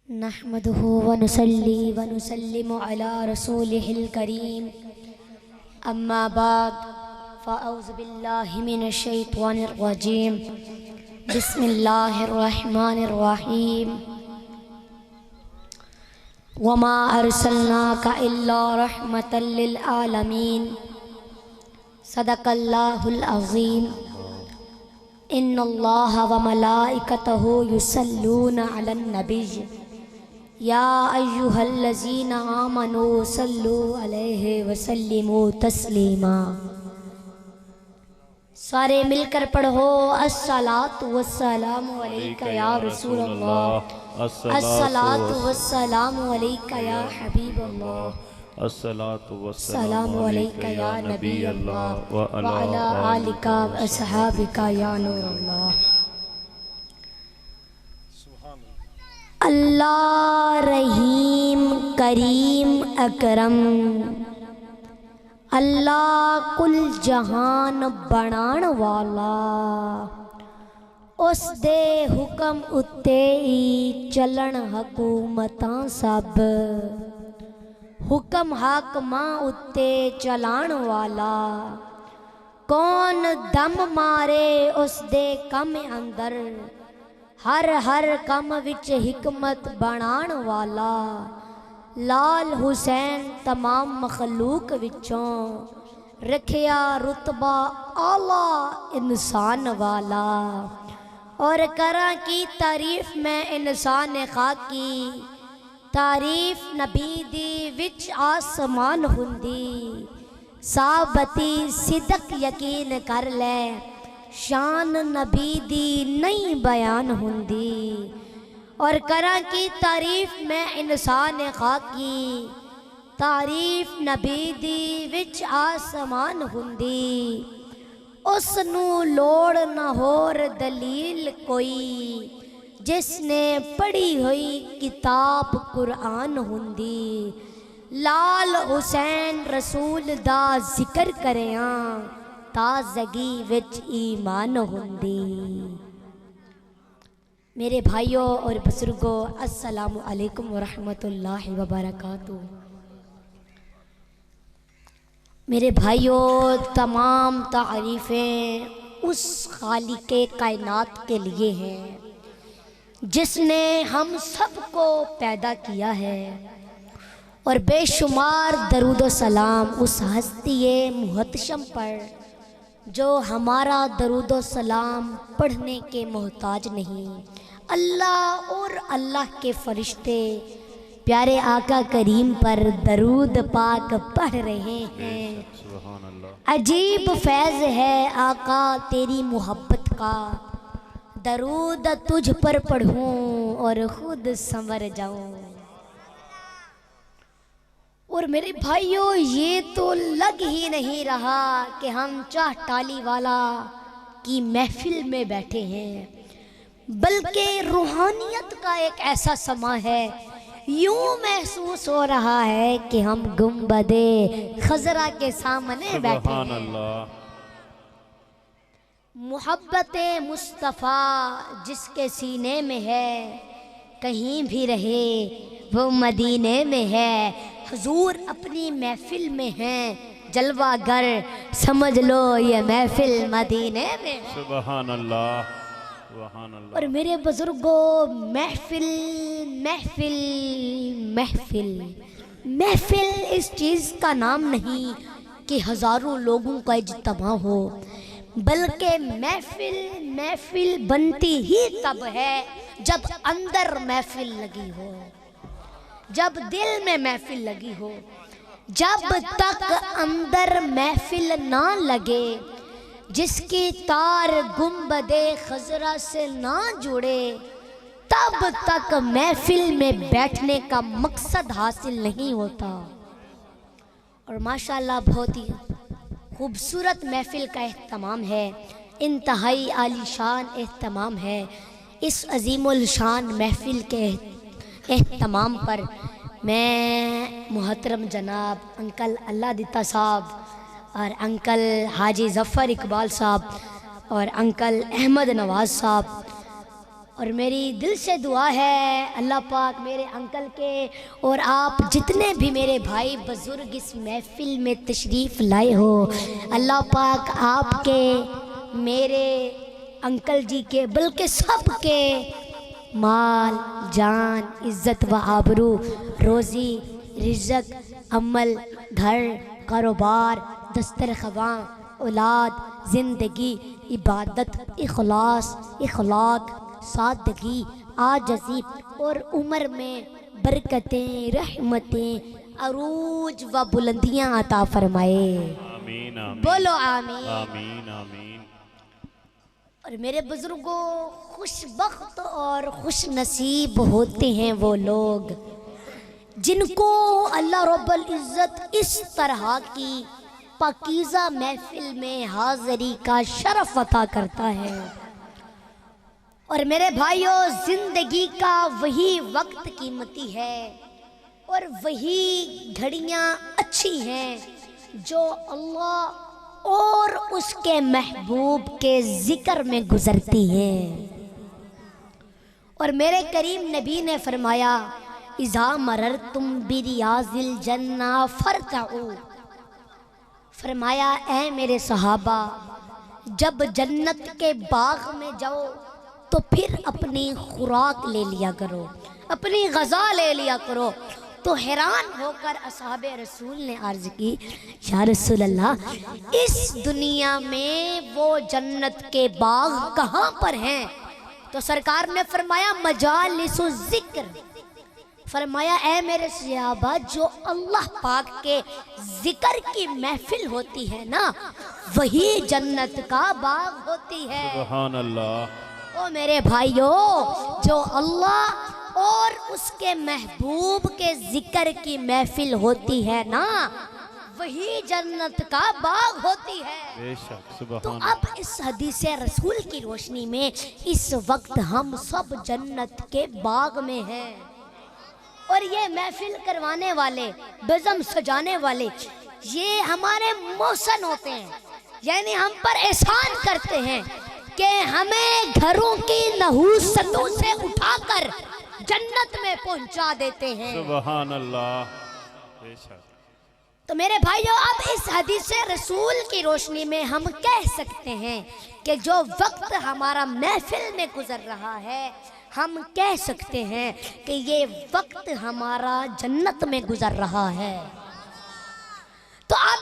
नहमदुहु व नुसल्ली व नुसल्लिमु अला रसूलिहिल करीम अम्मा बाद फ़अऊज़ु बिल्लाहि मिनश शैतानिर रजीम बिस्मिल्लाहिर रहमानिर रहीम वमा अर्सलनाका इल्ला रहमतल लिल आलमीन सदक़ल्लाहुल अज़ीम इन्नल्लाहा व मलाइकतहु युसल्लूना अलन नबिय्य या अय्युहल्लज़ीना आमनू सल्लु अलैहि वसल्लिमू तस्लीमा। सारे मिलकर पढ़ो अस्सलातु वस्सलामु अलैका या रसूलल्लाह, अस्सलातु वस्सलामु अलैका या हबीबल्लाह, अस्सलातु सलामु अलैका या नबी अल्लाह व अला आलिका व अस्हाबिका या नूरल्लाह। अल्लाह रहीम करीम अकरम, अल्लाह कुल जहान बनाण वाला, उस दे हुक्म उत्ते ही चलन हकूमतां सब, हुक्म हाकमां उत्ते चलाण वाला, कौन दम मारे उस दे कम अंदर, हर हर कम विच हिकमत बनाण वाला, लाल हुसैन तमाम मखलूक विचों रखिया रुतबा आला इंसान वाला। और करा की तारीफ में इंसान खाकी, तारीफ नबी दी विच आसमान हुंदी, साबती सिदक यकीन कर ले, शान नबी दी नहीं बयान हुंदी। और करा की तारीफ में इंसान खाकी, तारीफ नबी दी विच आसमान हुंदी, उसनू लोड़ न होर दलील कोई, जिसने पढ़ी हुई किताब कुरान हुंदी। लाल हुसैन रसूल दा जिक्र करें ताज़गी विच ईमान हुंदी। मेरे भाइयों और बुजुर्गों, अस्सलामु अलैकुम व रहमतुल्लाहि व बरकातुहू। मेरे भाइयों, तमाम तारीफ़ें उस खालिक़े कायनात के लिए हैं जिसने हम सबको पैदा किया है, और बेशुमार दरूद व सलाम उस हस्ती मुहतशम पर जो हमारा दरूद व सलाम पढ़ने के मोहताज नहीं। अल्लाह और अल्लाह के फरिश्ते प्यारे आका करीम पर दरूद पाक पढ़ रहे हैं। अजीब फैज़ है आका तेरी मोहब्बत का, दरूद तुझ पर पढ़ूं और खुद संवर जाऊं। और मेरे भाइयों, ये तो लग ही नहीं रहा कि हम चाह टाली वाला की महफिल में बैठे हैं, बल्कि रूहानियत का एक ऐसा समा है, यूं महसूस हो रहा है कि हम गुंबदे खजरा के सामने बैठे हैं। मोहब्बते मुस्तफ़ा जिसके सीने में है, कहीं भी रहे वो मदीने में है। हुजूर अपनी महफिल में हैं, जलवागर समझ लो ये महफिल मदीने में। सुभान अल्लाह, सुभान अल्लाह। और मेरे बुजुर्गों, महफिल महफिल महफिल महफिल इस चीज़ का नाम नहीं कि हज़ारों लोगों का इज्तिमा हो, बल्कि महफिल महफिल बनती ही तब है जब अंदर महफिल लगी हो, जब दिल में महफिल लगी हो। जब तक अंदर महफिल ना लगे, जिसकी तार गुंबदे खजरा से ना जुड़े, तब तक महफिल में बैठने का मकसद हासिल नहीं होता। और माशाल्लाह बहुत ही खूबसूरत महफिल का एहतमाम है, इंतहाई आलीशान एहतमाम है। इस अजीमुल शान महफिल के एहतमाम पर मैं मुहतरम जनाब अंकल अल्लाह दिता साहब और अंकल हाजी ज़फ़र इकबाल साहब और अंकल अहमद नवाज़ साहब और मेरी दिल से दुआ है अल्लाह पाक मेरे अंकल के और आप जितने भी मेरे भाई बुजुर्ग इस महफिल में तशरीफ़ लाए हो, अल्लाह पाक आपके, मेरे अंकल जी के, बल्कि सब के माल जान, इज़्ज़त व आबरू, रोज़ी रिज़्क़, अमल, घर, कारोबार, दस्तरख़वां, औलाद, ज़िंदगी, इबादत, इखलास, इखलाक, सादगी, आजज़ी और उम्र में बरकतें, रहमतें, अरूज व बुलंदियाँ अता फरमाए। आमीन आमीन। बोलो आमीन। आमीन आमीन। और मेरे बुजुर्गों, खुशबख्त और खुश नसीब होते हैं वो लोग जिनको अल्लाह रब्बुल इज़्ज़त इस तरह की पाकीज़ा महफिल में हाज़िरी का शरफ अता करता है। और मेरे भाइयों, ज़िंदगी का वही वक्त कीमती है और वही घड़ियाँ अच्छी हैं जो अल्लाह और उसके महबूब के ज़िक्र में गुज़रती हैं। और मेरे करीम नबी ने फरमाया, इज़ा मरर तुम बिरियाज़िल जन्ना फरताऊ, फरमाया ऐ मेरे सहाबा, जब जन्नत के बाग में जाओ तो फिर अपनी खुराक ले लिया करो, अपनी ग़ज़ा ले लिया करो। तो हैरान होकर असहाबे रसूल ने अर्ज़ की, या रसूल अल्लाह, इस दुनिया में वो जन्नत के बाग कहाँ पर हैं? तो सरकार ने फरमाया, मजालिसु ज़िक्र, फरमाया ऐ मेरे सहाबा, जो अल्लाह पाक के ज़िक्र की महफिल होती है ना, वही जन्नत का बाग होती है। सुभान अल्लाह। ओ मेरे भाइयों, जो अल्लाह और उसके महबूब के ज़िक्र की महफिल होती है ना, वही जन्नत का बाग होती है। बेशक। तो सुभान। अब इस हदीस रसूल की रोशनी में इस वक्त हम सब जन्नत के बाग में हैं और ये महफिल करवाने वाले, बज़म सजाने वाले, ये हमारे मौसन होते हैं, यानी हम पर एहसान करते हैं कि हमें घरों की नहूसतों से उठाकर जन्नत में पहुंचा देते हैं। सुभान अल्लाह। बेशक। तो मेरे भाइयों, अब इस हदीस रसूल की रोशनी में हम कह सकते हैं कि जो वक्त हमारा महफिल में गुजर रहा है, हम कह सकते हैं कि ये वक्त हमारा जन्नत में गुजर रहा है। तो अब